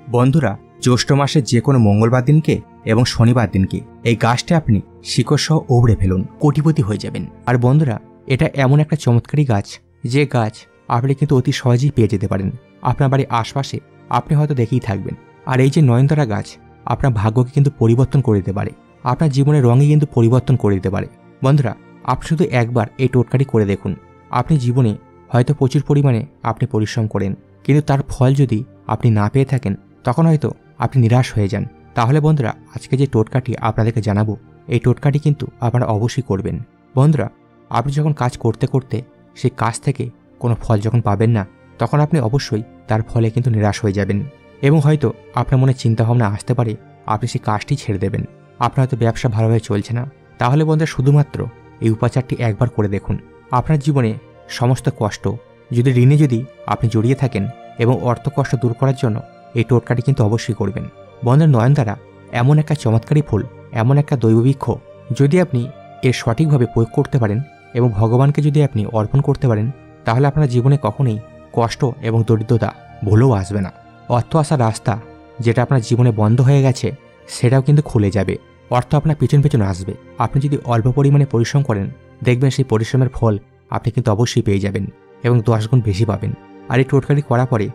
বন্ধুরা, জ্যৈষ্ঠ মাসের যে কোনো মঙ্গলবার দিনকে এবং শনিবার দিনকে এই গাছটা আপনি শিকড় সহ ওবড়ে ফেলুন, কোটিপতি হয়ে যাবেন। আর বন্ধুরা, এটা এমন একটা চমৎকারী গাছ যে গাছ আপনি কিন্তু অতি সহজেই পেয়ে যেতে পারেন। আপনার বাড়ির আশপাশে আপনি হয়তো দেখেই থাকবেন। আর এই যে নয়নতারা গাছ আপনার ভাগ্যকে কিন্তু পরিবর্তন করে দিতে পারে, আপনার জীবনের রঙে কিন্তু পরিবর্তন করে দিতে পারে। বন্ধুরা, আপনি শুধু একবার এই টোটকাটি করে দেখুন। আপনি জীবনে হয়তো প্রচুর পরিমাণে আপনি পরিশ্রম করেন, কিন্তু তার ফল যদি আপনি না পেয়ে থাকেন তখন হয়তো আপনি নিরাশ হয়ে যান। তাহলে বন্ধুরা, আজকে যে টোটকাটি আপনাদেরকে জানাবো এই টোটকাটি কিন্তু আপনারা অবশ্যই করবেন। বন্ধুরা, আপনি যখন কাজ করতে করতে সেই কাজ থেকে কোনো ফল যখন পাবেন না, তখন আপনি অবশ্যই তার ফলে কিন্তু নিরাশ হয়ে যাবেন এবং হয়তো আপনার মনে চিন্তাভাবনা আসতে পারে আপনি সেই কাজটি ছেড়ে দেবেন। আপনার হয়তো ব্যবসা ভালোভাবে চলছে না। তাহলে বন্ধুরা, শুধুমাত্র এই উপাচারটি একবার করে দেখুন। আপনার জীবনে সমস্ত কষ্ট যদি ঋণে যদি আপনি জড়িয়ে থাকেন এবং অর্থ কষ্ট দূর করার জন্য এই টোটকাটি কিন্তু অবশ্যই করবেন। বন্ধুরা, নয়নতারা এমন একটা চমৎকারী ফুল, এমন একটা দৈববৃক্ষ, যদি আপনি এর সঠিকভাবে প্রয়োগ করতে পারেন এবং ভগবানকে যদি আপনি অর্পণ করতে পারেন, তাহলে আপনার জীবনে কখনোই কষ্ট এবং দরিদ্রতা ভুলেও আসবে না। অর্থ আসার রাস্তা যেটা আপনার জীবনে বন্ধ হয়ে গেছে সেটাও কিন্তু খুলে যাবে। অর্থ আপনার পেছন পেছন আসবে। আপনি যদি অল্প পরিমাণে পরিশ্রম করেন, দেখবেন সেই পরিশ্রমের ফল আপনি কিন্তু অবশ্যই পেয়ে যাবেন এবং 10 গুণ বেশি পাবেন। আর এই টোটকাটি করার পরে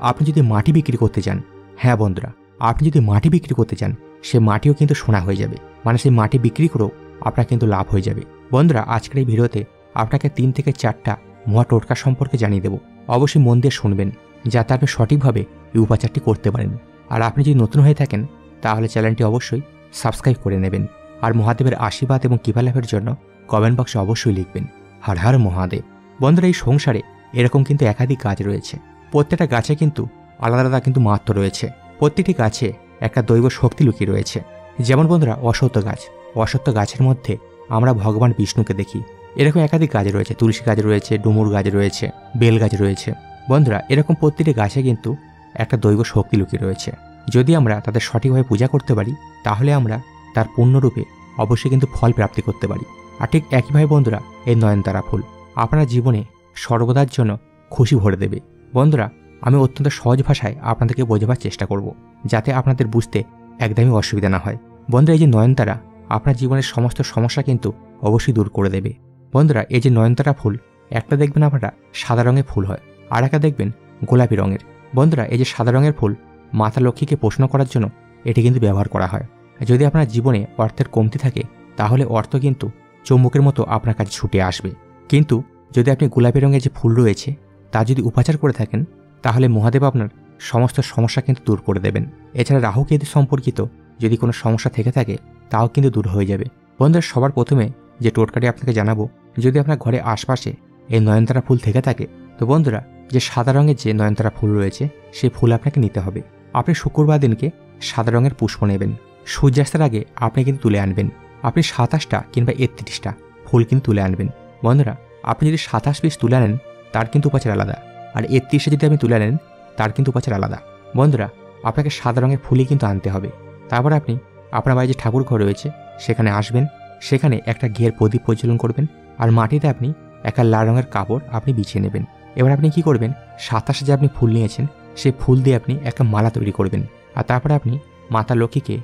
আপনি যদি মাটি বিক্রি করতে চান, হ্যাঁ বন্ধুরা, আপনি যদি মাটি বিক্রি করতে চান, সে মাটিও কিন্তু সোনা হয়ে যাবে। মানে সেই মাটি বিক্রি করেও আপনার কিন্তু লাভ হয়ে যাবে। বন্ধুরা, আজকের এই ভিডিওতে আপনাকে 3 থেকে 4টা মহা টোটকা সম্পর্কে জানিয়ে দেব। অবশ্যই মন দিয়ে শুনবেন যাতে আপনি সঠিকভাবে এই উপাচারটি করতে পারেন। আর আপনি যদি নতুন হয়ে থাকেন তাহলে চ্যানেলটি অবশ্যই সাবস্ক্রাইব করে নেবেন। আর মহাদেবের আশীর্বাদ এবং কৃপা লাভের জন্য কমেন্ট বক্সে অবশ্যই লিখবেন হর হর মহাদেব। বন্ধুরা, এই সংসারে এরকম কিন্তু একাধিক গাছ রয়েছে। প্রত্যেকটা গাছে কিন্তু আলাদা আলাদা কিন্তু মাহাত্ম্য রয়েছে। প্রত্যেকটি গাছে একটা দৈব শক্তি লুকিয়ে রয়েছে। যেমন বন্ধুরা, অশ্বত্থ গাছ, অশ্বত্থ গাছের মধ্যে আমরা ভগবান বিষ্ণুকে দেখি। এরকম একাধিক গাছ রয়েছে, তুলসী গাছ রয়েছে, ডুমুর গাছ রয়েছে, বেল গাছ রয়েছে। বন্ধুরা, এরকম প্রতিটি গাছে কিন্তু একটা দৈব শক্তি লুকিয়ে রয়েছে। যদি আমরা তাদের সঠিকভাবে পূজা করতে পারি, তাহলে আমরা তার পূর্ণরূপে অবশ্যই কিন্তু ফল প্রাপ্তি করতে পারি। আর ঠিক একইভাবে বন্ধুরা, এই নয়নতারা ফুল আপনার জীবনে সর্বদার জন্য খুশি ভরে দেবে। বন্ধুরা, আমি অত্যন্ত সহজ ভাষায় আপনাদেরকে বোঝাবার চেষ্টা করব, যাতে আপনাদের বুঝতে একদমই অসুবিধা না হয়। বন্ধুরা, এই যে নয়নতারা আপনার জীবনের সমস্ত সমস্যা কিন্তু অবশ্যই দূর করে দেবে। বন্ধুরা, এই যে নয়নতারা ফুল, একটা দেখবেন আপনারা সাদা রঙের ফুল হয়, আর একটা দেখবেন গোলাপি রঙের। বন্ধুরা, এই যে সাদা রঙের ফুল মাতা লক্ষ্মীকে প্রশ্ন করার জন্য এটি কিন্তু ব্যবহার করা হয়। যদি আপনার জীবনে অর্থের কমতি থাকে, তাহলে অর্থ কিন্তু চুম্বকের মতো আপনার কাছে ছুটে আসবে। কিন্তু যদি আপনি গোলাপি রঙের যে ফুল রয়েছে তা যদি উপাচার করে থাকেন, তাহলে মহাদেব আপনার সমস্ত সমস্যা কিন্তু দূর করে দেবেন। এছাড়া রাহু কেতু সম্পর্কিত যদি কোনো সমস্যা থেকে থাকে, তাও কিন্তু দূর হয়ে যাবে। বন্ধুরা, সবার প্রথমে যে টোটকাটি আপনাকে জানাবো, যদি আপনার ঘরে আশপাশে এই নয়নতারা ফুল থেকে থাকে, তো বন্ধুরা, যে সাদা রঙের যে নয়নতারা ফুল রয়েছে সেই ফুল আপনাকে নিতে হবে। আপনি শুক্রবার দিনকে সাদা রঙের পুষ্প নেবেন। সূর্যাস্তের আগে আপনি কিন্তু তুলে আনবেন। আপনি 27টা কিংবা 31টা ফুল কিন্তু তুলে আনবেন। বন্ধুরা, আপনি যদি 27 পিস তুলে আনেন তার কিন্তু উপাচার আলাদা, আর 31টা যদি আপনি তুলে আনেন তার কিন্তু উপাচার আলাদা। বন্ধুরা, আপনাকে সাদা রঙের ফুলই কিন্তু আনতে হবে। তারপর আপনি আপনার বাড়ির যে ঠাকুর ঘর রয়েছে সেখানে আসবেন। সেখানে একটা ঘিয়ের প্রদীপ প্রজ্বলন করবেন, আর মাটিতে আপনি একটা লাল রঙের কাপড় আপনি বিছিয়ে নেবেন। এবার আপনি কি করবেন, 27 যে আপনি ফুল নিয়েছেন সেই ফুল দিয়ে আপনি একটা মালা তৈরি করবেন। আর তারপরে আপনি মাতা লক্ষ্মীকে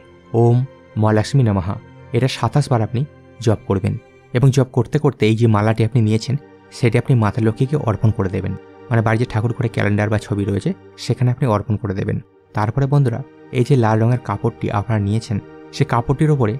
ওম মা লক্ষ্মী নমঃ এটা 27 বার আপনি জপ করবেন। এবং জপ করতে করতে এই যে মালাটি আপনি নিয়েছেন সেটি আপনি মাতা লক্ষ্মীকে অর্পণ করে দেবেন। মানে বাড়ির যে ঠাকুর ঘরে ক্যালেন্ডার বা ছবি রয়েছে সেখানে আপনি অর্পণ করে দেবেন। তারপরে বন্ধুরা, এই যে লাল রঙের কাপড়টি আপনারা নিয়েছেন, সেই কাপড়টির ওপরে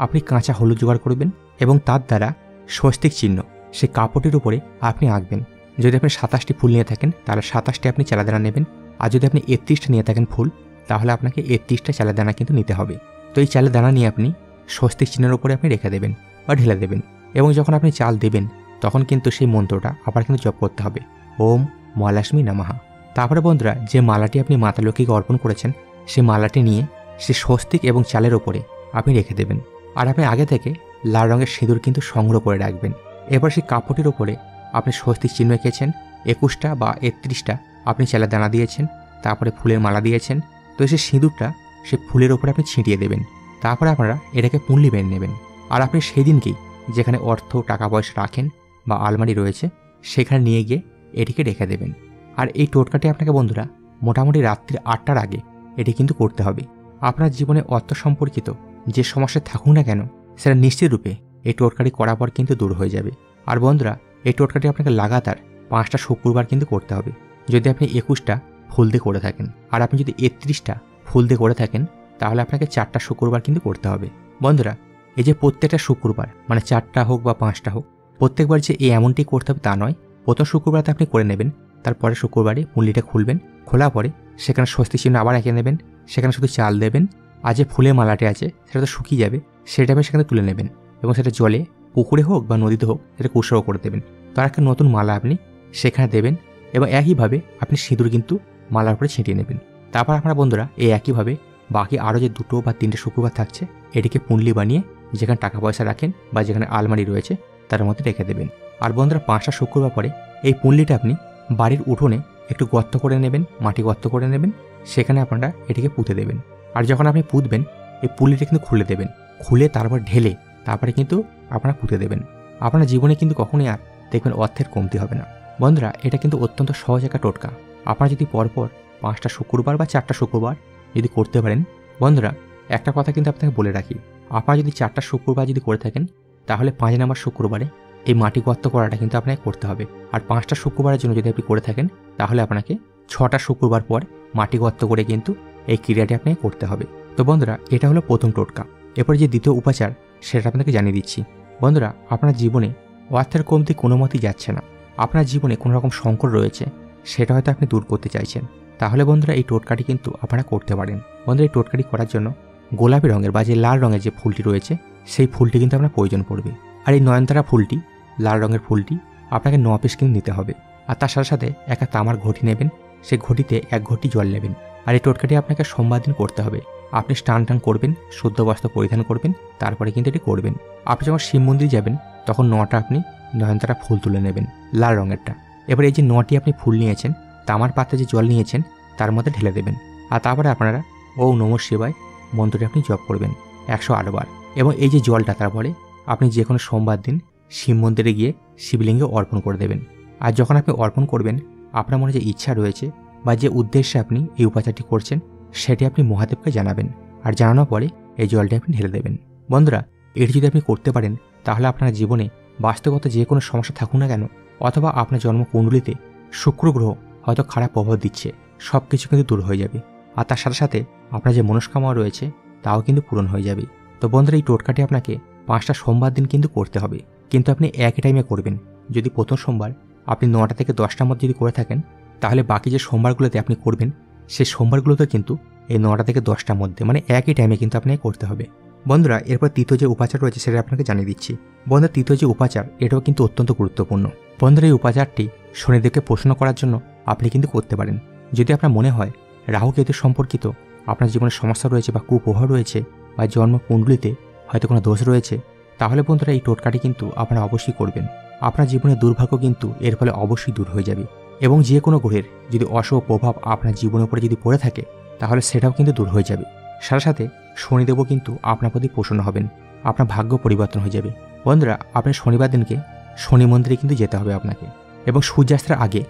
আপনি কাঁচা হলুদ জোগাড় করবেন এবং তার দ্বারা স্বস্তিক চিহ্ন সেই কাপড়টির উপরে আপনি আঁকবেন। যদি আপনি 27টি ফুল নিয়ে থাকেন তাহলে 27টি আপনি চালাদানা নেবেন, আর যদি আপনি 31টা নিয়ে থাকেন ফুল, তাহলে আপনাকে 31টা চালাদানা কিন্তু নিতে হবে। তো এই চালের দানা নিয়ে আপনি স্বস্তিক চিহ্নের উপরে আপনি রেখে দেবেন বা ঢেলে দেবেন। এবং যখন আপনি চাল দেবেন তখন কিন্তু সেই মন্ত্রটা আবার কিন্তু জপ করতে হবে, ওম মা লক্ষ্মী নমঃ। তারপরে বন্ধুরা, যে মালাটি আপনি মাতা লক্ষ্মীকে অর্পণ করেছেন সেই মালাটি নিয়ে সে স্বস্তিক এবং চালের ওপরে আপনি রেখে দেবেন। আর আপনি আগে থেকে লাল রঙের সিঁদুর কিন্তু সংগ্রহ করে রাখবেন। এরপর সেই কাপড়টির ওপরে আপনি স্বস্তিক চিহ্ন এঁকেছেন, 21টা বা 31টা আপনি চালের দানা দিয়েছেন, তারপরে ফুলের মালা দিয়েছেন। তো সেই সিঁদুরটা সে ফুলের ওপরে আপনি ছিটিয়ে দেবেন। তারপরে আপনারা এটাকে পুঁটলি বেঁধে নেবেন। আর আপনি সেই দিনকেই যেখানে অর্থ টাকা পয়সা রাখেন বা আলমারি রয়েছে সেখানে নিয়ে গিয়ে এটিকে রেখে দেবেন। আর এই টোটকাটি আপনাকে বন্ধুরা মোটামুটি রাত্রি 8টার আগে এটি কিন্তু করতে হবে। আপনার জীবনে অর্থ সম্পর্কিত যে সমস্যা থাকুক না কেন সেটা নিশ্চিত রূপে এই টোটকাটি করার পর কিন্তু দূর হয়ে যাবে। আর বন্ধুরা, এই টোটকাটি আপনাকে লাগাতার 5টা শুক্রবার কিন্তু করতে হবে। যদি আপনি 21টা ফুল দিয়ে করে থাকেন আর আপনি যদি 31টা ফুল দিয়ে করে থাকেন তাহলে আপনাকে 4টা শুক্রবার কিন্তু করতে হবে। বন্ধুরা, এই যে প্রত্যেকটা শুক্রবার মানে 4টা হোক বা 5টা হোক, প্রত্যেকবার যে এই এমনটি করতে হবে তা নয়। প্রথম শুক্রবারতে আপনি করে নেবেন, তারপরে শুক্রবারে পুল্লিটা খুলবেন, খোলা পরে সেখানে স্বস্তি চিহ্ন আবার এঁকে নেবেন, সেখানে শুধু চাল দেবেন, আর যে ফুলের মালাটি আছে সেটা তো শুকিয়ে যাবে, সেটা আপনি সেখানে তুলে নেবেন এবং সেটা জলে পুকুরে হোক বা নদীতে হোক সেটা উৎসর্গ করে দেবেন। তার একটা নতুন মালা আপনি সেখানে দেবেন এবং একইভাবে আপনি সিঁদুর কিন্তু মালার উপরে ছিটিয়ে নেবেন। তারপর আপনারা বন্ধুরা এই একইভাবে বাকি আরও যে 2 বা 3টে শুক্রবার থাকছে এটিকে পুঁটলি বানিয়ে যেখানে টাকা পয়সা রাখেন বা যেখানে আলমারি রয়েছে তার মধ্যে রেখে দেবেন। আর বন্ধুরা 5টা শুক্রবার পরে এই পুঁটলিটা আপনি বাড়ির উঠোনে একটু গর্ত করে নেবেন, মাটি গর্ত করে নেবেন, সেখানে আপনারা এটিকে পুঁতে দেবেন। আর যখন আপনি পুঁতবেন এই পুঁটলিটা কিন্তু খুলে দেবেন, খুলে তারপর ঢেলে তারপরে কিন্তু আপনারা পুঁতে দেবেন। আপনার জীবনে কিন্তু কখনোই আর দেখবেন অর্থের কমতি হবে না। বন্ধুরা, এটা কিন্তু অত্যন্ত সহজ একটা টোটকা। আপনারা যদি পরপর 5টা শুক্রবার বা 4টা শুক্রবার যদি করতে পারেন, বন্ধুরা একটা কথা কিন্তু আপনাকে বলে রাখি, আপনারা যদি 4টা শুক্রবার যদি করে থাকেন তাহলে 5 নম্বর শুক্রবারে এই মাটি গর্ত করাটা কিন্তু আপনাকে করতে হবে। আর 5টা শুক্রবারের জন্য যদি আপনি করে থাকেন তাহলে আপনাকে 6টা শুক্রবার পর মাটি গর্ত করে কিন্তু এই ক্রিয়াটি আপনাকে করতে হবে। তো বন্ধুরা, এটা হলো প্রথম টোটকা। এরপরে যে দ্বিতীয় উপাচার সেটা আপনাকে জানিয়ে দিচ্ছি। বন্ধুরা, আপনার জীবনে অর্থের কমতি কোনো মতেই যাচ্ছে না, আপনার জীবনে কোনো রকম সংকট রয়েছে, সেটা হয়তো আপনি দূর করতে চাইছেন, তাহলে বন্ধুরা এই টোটকাটি কিন্তু আপনারা করতে পারেন। বন্ধুরা, এই টোটকাটি করার জন্য গোলাপি রঙের বা যে লাল রঙের যে ফুলটি রয়েছে সেই ফুলটি কিন্তু আপনার প্রয়োজন পড়বে। আর এই নয়নতারা ফুলটি, লাল রঙের ফুলটি আপনাকে 9 পিস কিন্তু নিতে হবে। আর তার সাথে সাথে একটা তামার ঘটি নেবেন, সেই ঘটিতে 1 ঘটি জল নেবেন। আর এই টোটকাটি আপনাকে সোমবার দিন করতে হবে। আপনি স্নান টান করবেন, শুদ্ধ বস্ত্র পরিধান করবেন, তারপরে কিন্তু এটি করবেন। আপনি যখন শিব মন্দির যাবেন তখন 9টা আপনি নয়নতারা ফুল তুলে নেবেন, লাল রঙেরটা। এবার এই যে 9টি আপনি ফুল নিয়েছেন, তামার পাত্রে যে জল নিয়েছেন তার মধ্যে ঢেলে দেবেন। আর তারপরে আপনারা ওম নমঃ শিবায় মন্ত্রটি আপনি জপ করবেন 108 বার। এবং এই যে জলটা তারপরে আপনি যে কোনো সোমবার দিন শিব মন্দিরে গিয়ে শিবলিঙ্গে অর্পণ করে দেবেন। আর যখন আপনি অর্পণ করবেন, আপনার মনে যে ইচ্ছা রয়েছে বা যে উদ্দেশ্যে আপনি এই উপাচারটি করছেন সেটি আপনি মহাদেবকে জানাবেন। আর জানানোর পরে এই জলটি আপনি ঢেলে দেবেন। বন্ধুরা, এটি যদি আপনি করতে পারেন তাহলে আপনার জীবনে বাস্তবত যে কোনো সমস্যা থাকুক না কেন, অথবা আপনার জন্মকুণ্ডলিতে শুক্র গ্রহ হয়তো খারাপ প্রভাব দিচ্ছে, সব কিছু কিন্তু দূর হয়ে যাবে। আর তার সাথে সাথে আপনার যে মনস্কামনা রয়েছে তাও কিন্তু পূরণ হয়ে যাবে। তো বন্ধুরা, এই টোটকাটি আপনাকে 5টা সোমবার দিন কিন্তু করতে হবে, কিন্তু আপনি একই টাইমে করবেন। যদি প্রথম সোমবার আপনি 9টা থেকে 10টার মধ্যে যদি করে থাকেন তাহলে বাকি যে সোমবারগুলোতে আপনি করবেন সেই সোমবারগুলোতে কিন্তু এই 9টা থেকে 10টার মধ্যে মানে একই টাইমে কিন্তু আপনাকে করতে হবে। বন্ধুরা, এরপর তৃতীয় যে উপাচার রয়েছে সেটা আপনাকে জানিয়ে দিচ্ছি। বন্ধুরা, তৃতীয় যে উপাচার এটাও কিন্তু অত্যন্ত গুরুত্বপূর্ণ। বন্ধুরা, এই উপাচারটি শনিদেবকে প্রসন্ন করার জন্য আপনি কিন্তু করতে পারেন। যদি আপনার মনে হয় রাহু কেতু সম্পর্কিত আপনার জীবনে সমস্যা রয়েছে বা কুপ্রভাব রয়েছে বা জন্মকুণ্ডলিতে হয়তো কোনো দোষ রয়েছে, তাহলে বন্ধুরা এই টোটকাটি কিন্তু আপনারা অবশ্যই করবেন। আপনার জীবনের দুর্ভাগ্য কিন্তু এর ফলে অবশ্যই দূর হয়ে যাবে। এবং যে কোনো গ্রহের যদি অশুভ প্রভাব আপনার জীবনের উপরে যদি পড়ে থাকে তাহলে সেটাও কিন্তু দূর হয়ে যাবে। সাথে সাথে শনিদেবও কিন্তু আপনার প্রতি প্রসন্ন হবেন, আপনার ভাগ্য পরিবর্তন হয়ে যাবে। বন্ধুরা, আপনি শনিবার দিনকে শনি মন্দিরে কিন্তু যেতে হবে আপনাকে, এবং সূর্যাস্তের আগে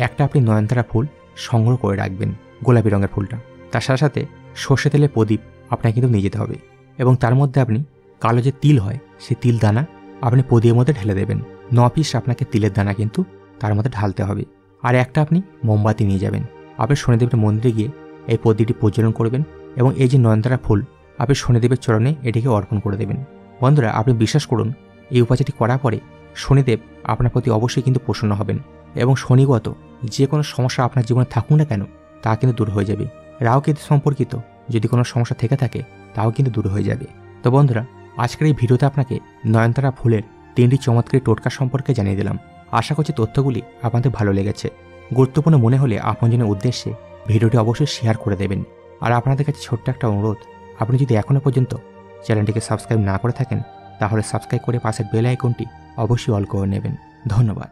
একটা আপনি নয়নতারা ফুল সংগ্রহ করে রাখবেন, গোলাপি রঙের ফুলটা। তার সাথে সাথে সর্ষে তেলের প্রদীপ আপনাকে কিন্তু নিয়ে যেতে হবে, এবং তার মধ্যে আপনি কালো যে তিল হয় সেই তিল দানা আপনি প্রদীপের মধ্যে ঢেলে দেবেন। 9 পিস আপনাকে তিলের দানা কিন্তু তার মধ্যে ঢালতে হবে। আর একটা আপনি মোমবাতি নিয়ে যাবেন। আপনি শনিদেবের মন্দিরে গিয়ে এই প্রদীপটি প্রজ্বলন করবেন এবং এই যে নয়নতারা ফুল আপনি শনিদেবের চরণে এটিকে অর্পণ করে দেবেন। বন্ধুরা, আপনি বিশ্বাস করুন এই উপাচারটি করার পরে শনিদেব আপনার প্রতি অবশ্যই কিন্তু প্রসন্ন হবেন, এবং শনিগত যে কোনো সমস্যা আপনার জীবনে থাকুক না কেন তা কিন্তু দূর হয়ে যাবে। রাহু কেতু সম্পর্কিত যদি কোনো সমস্যা থেকে থাকে তাও কিন্তু দূর হয়ে যাবে। তো বন্ধুরা, আজকের এই ভিডিওতে আপনাকে নয়নতারা ফুলের 3টি চমৎকারী টোটকা সম্পর্কে জানিয়ে দিলাম। আশা করছি তথ্যগুলি আপনাদের ভালো লেগেছে। গুরুত্বপূর্ণ মনে হলে আপনাদের উদ্দেশ্যে ভিডিওটি অবশ্যই শেয়ার করে দেবেন। আর আপনাদের কাছে ছোট্ট একটা অনুরোধ, আপনি যদি এখনও পর্যন্ত চ্যানেলটিকে সাবস্ক্রাইব না করে থাকেন তাহলে সাবস্ক্রাইব করে পাশের বেল আইকনটি অবশ্যই অল করে নেবেন। ধন্যবাদ।